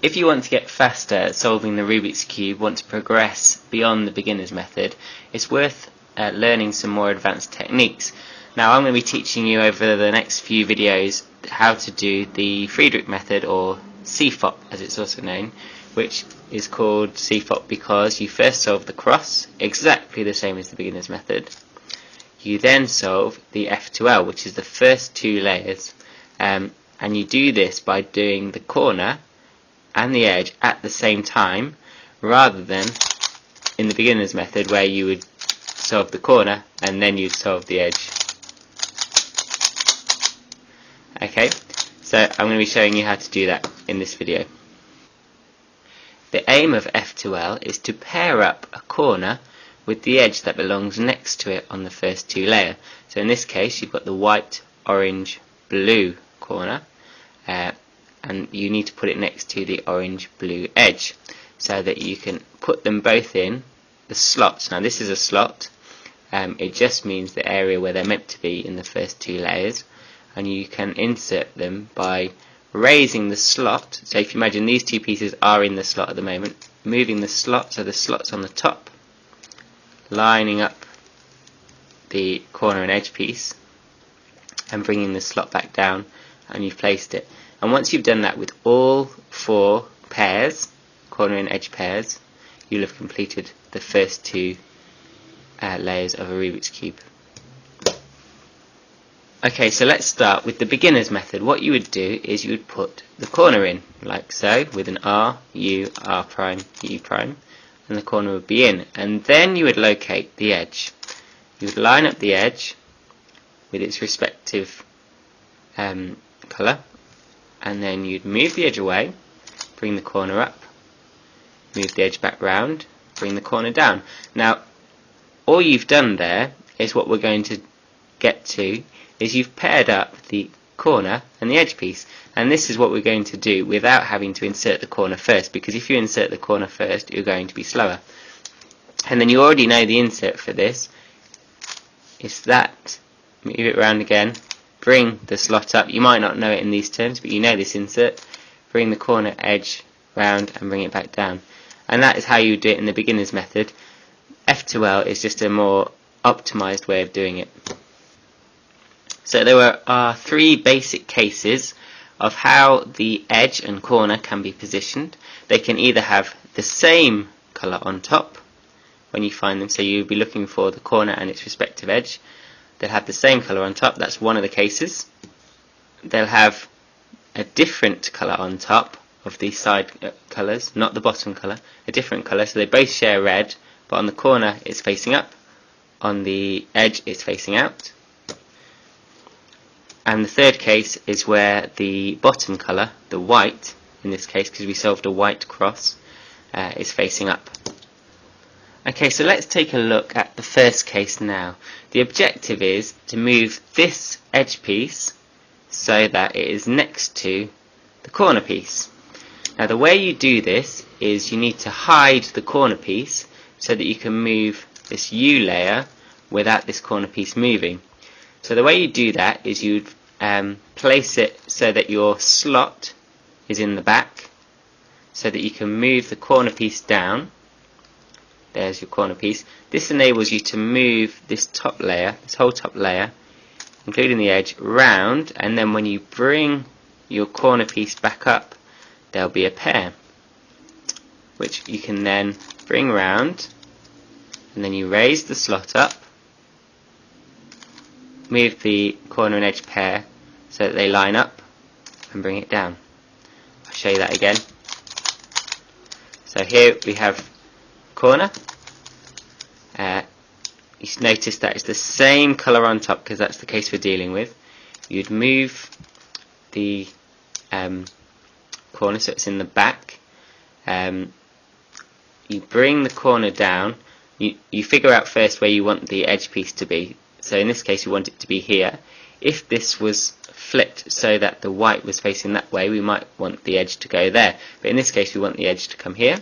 If you want to get faster at solving the Rubik's Cube, want to progress beyond the beginner's method, it's worth learning some more advanced techniques. Now I'm going to be teaching you over the next few videos how to do the Friedrich method, or CFOP as it's also known, which is called CFOP because you first solve the cross, exactly the same as the beginner's method. You then solve the F2L, which is the first two layers, and you do this by doing the corner and the edge at the same time, rather than in the beginner's method where you would solve the corner and then you'd solve the edge. Okay, so I'm going to be showing you how to do that in this video. The aim of F2L is to pair up a corner with the edge that belongs next to it on the first two layers. So in this case you've got the white, orange, blue corner, and you need to put it next to the orange blue edge so that you can put them both in the slots. Now this is a slot, it just means the area where they're meant to be in the first two layers, and you can insert them by raising the slot. So if you imagine these two pieces are in the slot at the moment, moving the slot so the slot's on the top, lining up the corner and edge piece and bringing the slot back down, and you've placed it. And once you've done that with all four pairs, corner and edge pairs, you'll have completed the first two layers of a Rubik's Cube. Okay, so let's start with the beginner's method. What you would do is you would put the corner in, like so, with an R, U, R prime, U prime, and the corner would be in. And then you would locate the edge. You would line up the edge with its respective colour, and then you'd move the edge away, bring the corner up, move the edge back round, bring the corner down. Now, all you've done there is what we're going to get to, is you've paired up the corner and the edge piece, and this is what we're going to do without having to insert the corner first, because if you insert the corner first you're going to be slower. And then you already know the insert for this. It's that, move it around again, bring the slot up. You might not know it in these terms, but you know this insert. Bring the corner edge round and bring it back down. And that is how you do it in the beginner's method. F2L is just a more optimized way of doing it. So there are three basic cases of how the edge and corner can be positioned. They can either have the same colour on top when you find them, so you'll be looking for the corner and its respective edge. They'll have the same colour on top, that's one of the cases. They'll have a different colour on top of these side colours, not the bottom colour, a different colour, so they both share red, but on the corner it's facing up, on the edge it's facing out. And the third case is where the bottom colour, the white, in this case because we solved a white cross, is facing up. Okay, so let's take a look at the first case now. The objective is to move this edge piece so that it is next to the corner piece. Now the way you do this is you need to hide the corner piece so that you can move this U layer without this corner piece moving. So the way you do that is you'd place it so that your slot is in the back, so that you can move the corner piece down. There's your corner piece. This enables you to move this top layer, this whole top layer, including the edge, round, and then when you bring your corner piece back up, there'll be a pair, which you can then bring round, and then you raise the slot up, move the corner and edge pair so that they line up, and bring it down. I'll show you that again. So here we have corner. You notice that it's the same colour on top because that's the case we're dealing with. You'd move the corner so it's in the back. You bring the corner down. You figure out first where you want the edge piece to be. So in this case we want it to be here. If this was flipped so that the white was facing that way, we might want the edge to go there. But in this case we want the edge to come here.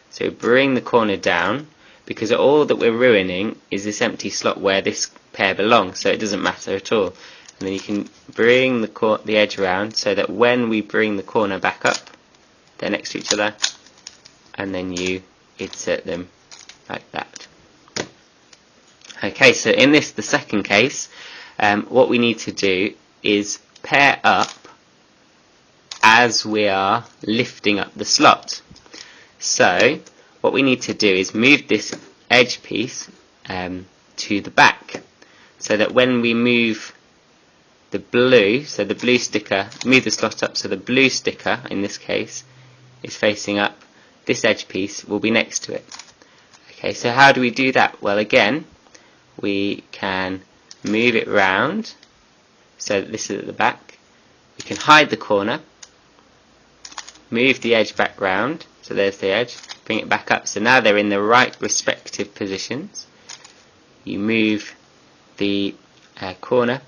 So bring the corner down, because all that we're ruining is this empty slot where this pair belongs, so it doesn't matter at all. And then you can bring the edge around so that when we bring the corner back up, they're next to each other, and then you insert them like that. Okay, so in this, the second case, what we need to do is pair up as we are lifting up the slot. So what we need to do is move this edge piece to the back, so that when we move the blue, so the blue sticker, move the slot up so the blue sticker in this case is facing up, this edge piece will be next to it. Okay, so how do we do that? Well, again, we can move it round so that this is at the back. We can hide the corner, move the edge back round, so there's the edge, bring it back up, so now they're in the right respective positions. You move the corner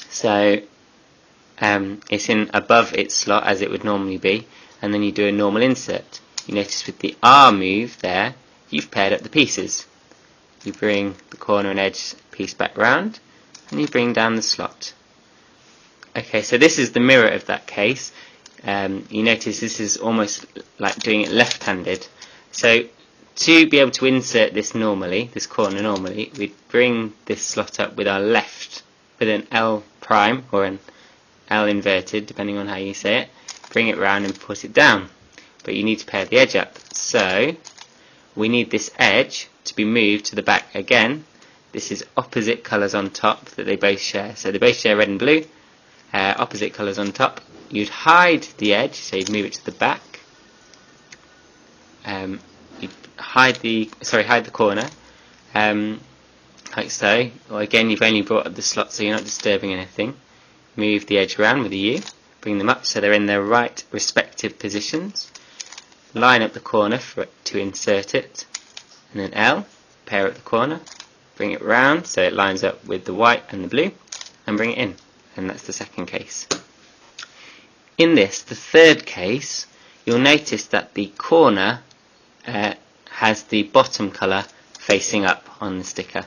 so it's in above its slot as it would normally be, and then you do a normal insert. You notice with the R move there, you've paired up the pieces. You bring the corner and edge piece back round, and you bring down the slot. Okay, so this is the mirror of that case. You notice this is almost like doing it left-handed. So to be able to insert this normally, this corner normally, we'd bring this slot up with our left, with an L prime or an L inverted, depending on how you say it. Bring it round and put it down. But you need to pair the edge up. So we need this edge to be moved to the back again. This is opposite colours on top that they both share. So they both share red and blue. Opposite colours on top. You'd hide the edge, so you'd move it to the back. You'd hide the corner, like so. Or again, you've only brought up the slot, so you're not disturbing anything. Move the edge around with a U. Bring them up so they're in their right respective positions. Line up the corner for it to insert it, and then L. Pair up the corner. Bring it round so it lines up with the white and the blue, and bring it in. And that's the second case. In this, the third case, you'll notice that the corner has the bottom colour facing up on the sticker.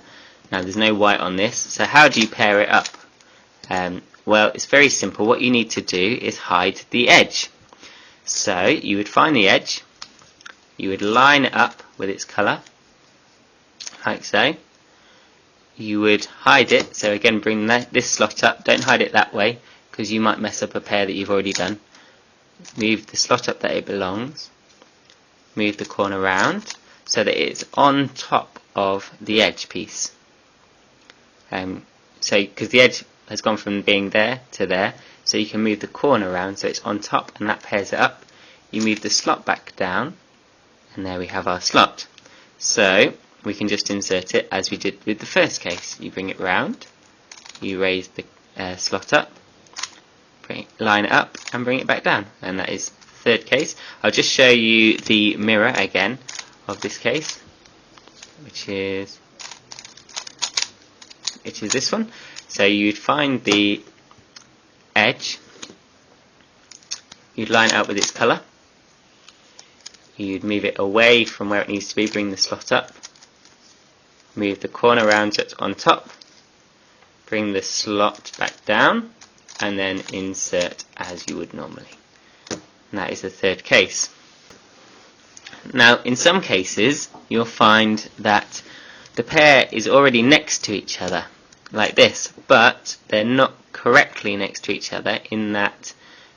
Now there's no white on this, so how do you pair it up? Well, it's very simple. What you need to do is hide the edge. So you would find the edge, you would line it up with its colour, like so. You would hide it, so again bring this slot up, don't hide it that way because you might mess up a pair that you've already done. Move the slot up that it belongs, move the corner round so that it's on top of the edge piece. So because the edge has gone from being there to there, so you can move the corner around so it's on top and that pairs it up. You move the slot back down and there we have our slot. So we can just insert it as we did with the first case. You bring it round, you raise the slot up, line it up and bring it back down, and that is the third case. I'll just show you the mirror again of this case, which is this one. So you'd find the edge, you'd line it up with its colour, you'd move it away from where it needs to be, bring the slot up, move the corner around so it's on top, bring the slot back down, and then insert as you would normally. And that is the third case. Now in some cases you'll find that the pair is already next to each other, like this, but they're not correctly next to each other in that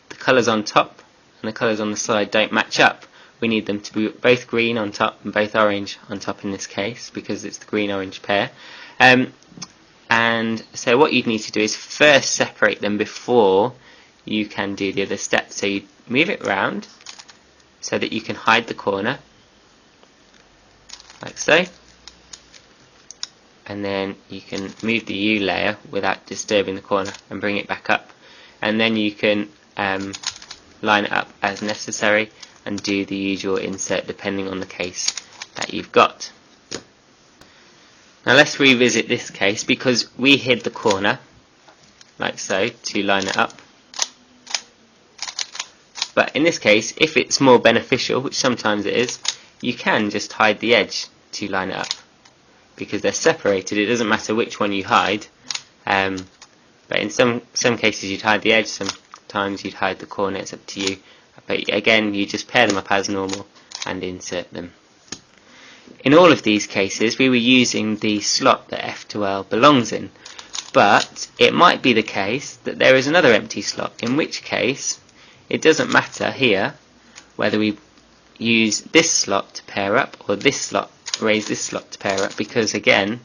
the colours on top and the colours on the side don't match up. We need them to be both green on top and both orange on top in this case because it's the green-orange pair. And so what you'd need to do is first separate them before you can do the other step. So you move it round so that you can hide the corner, like so. And then you can move the U layer without disturbing the corner and bring it back up. And then you can line it up as necessary and do the usual insert depending on the case that you've got. Now let's revisit this case because we hid the corner like so to line it up. But in this case, if it's more beneficial, which sometimes it is, you can just hide the edge to line it up because they're separated. It doesn't matter which one you hide, but in some cases you'd hide the edge, sometimes you'd hide the corner. It's up to you but again you just pair them up as normal and insert them. In all of these cases we were using the slot that F2L belongs in, but it might be the case that there is another empty slot, in which case it doesn't matter here whether we use this slot to pair up or this slot, raise this slot to pair up, because again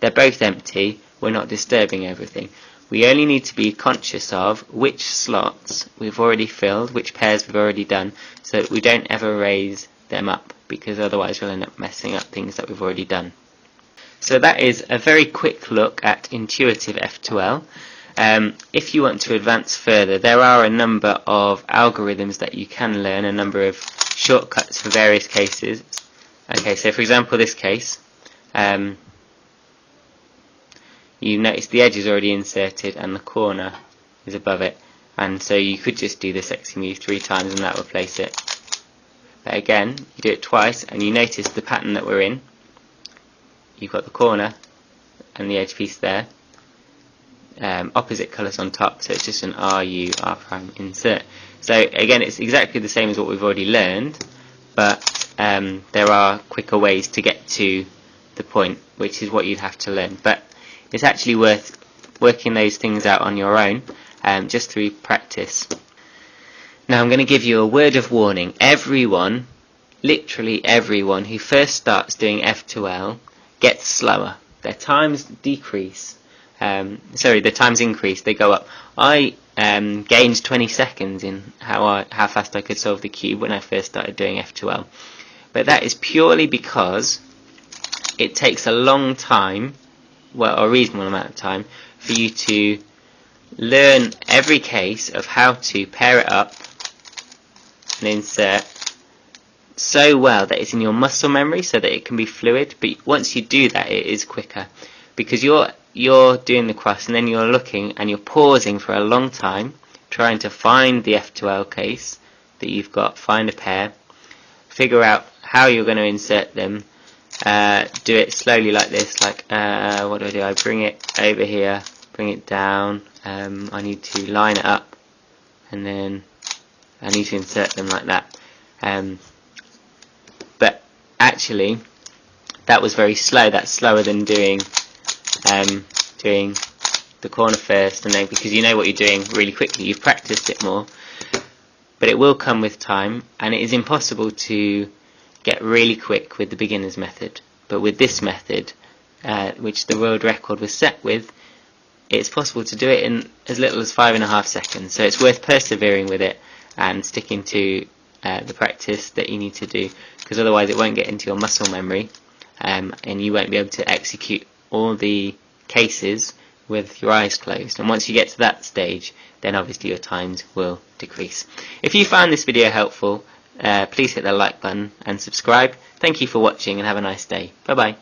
they're both empty, we're not disturbing everything. We only need to be conscious of which slots we've already filled, which pairs we've already done, so that we don't ever raise them up, because otherwise we'll end up messing up things that we've already done. So that is a very quick look at intuitive F2L. If you want to advance further, there are a number of algorithms that you can learn, a number of shortcuts for various cases. Okay, so for example this case, you notice the edge is already inserted and the corner is above it, and so you could just do the sexy move 3 times and that will place it. But again, you do it twice and you notice the pattern that we're in. You've got the corner and the edge piece there, opposite colours on top, so it's just an RU R prime insert. So again, it's exactly the same as what we've already learned, but there are quicker ways to get to the point, which is what you'd have to learn. But it's actually worth working those things out on your own, just through practice. Now I'm going to give you a word of warning. Everyone, literally everyone who first starts doing F2L gets slower. Their times decrease. The times increase, they go up. I gained 20 seconds in how fast I could solve the cube when I first started doing F2L. But that is purely because it takes a long time, well, a reasonable amount of time, for you to learn every case of how to pair it up and insert so well that it's in your muscle memory so that it can be fluid. But once you do that, it is quicker, because you're doing the cross and then you're looking and you're pausing for a long time trying to find the F2L case that you've got, find a pair, figure out how you're going to insert them, do it slowly like this, like what do? I bring it over here, bring it down, I need to line it up, and then I need to insert them like that. But actually that was very slow. That's slower than doing the corner first, and then, because you know what you're doing really quickly, you've practiced it more. But it will come with time, and it is impossible to get really quick with the beginner's method. But with this method, which the world record was set with, it's possible to do it in as little as 5.5 seconds. So it's worth persevering with it and sticking to the practice that you need to do, because otherwise it won't get into your muscle memory, and you won't be able to execute all the cases with your eyes closed. And once you get to that stage, then obviously your times will decrease. If you found this video helpful, please hit the like button and subscribe. Thank you for watching and have a nice day. Bye bye.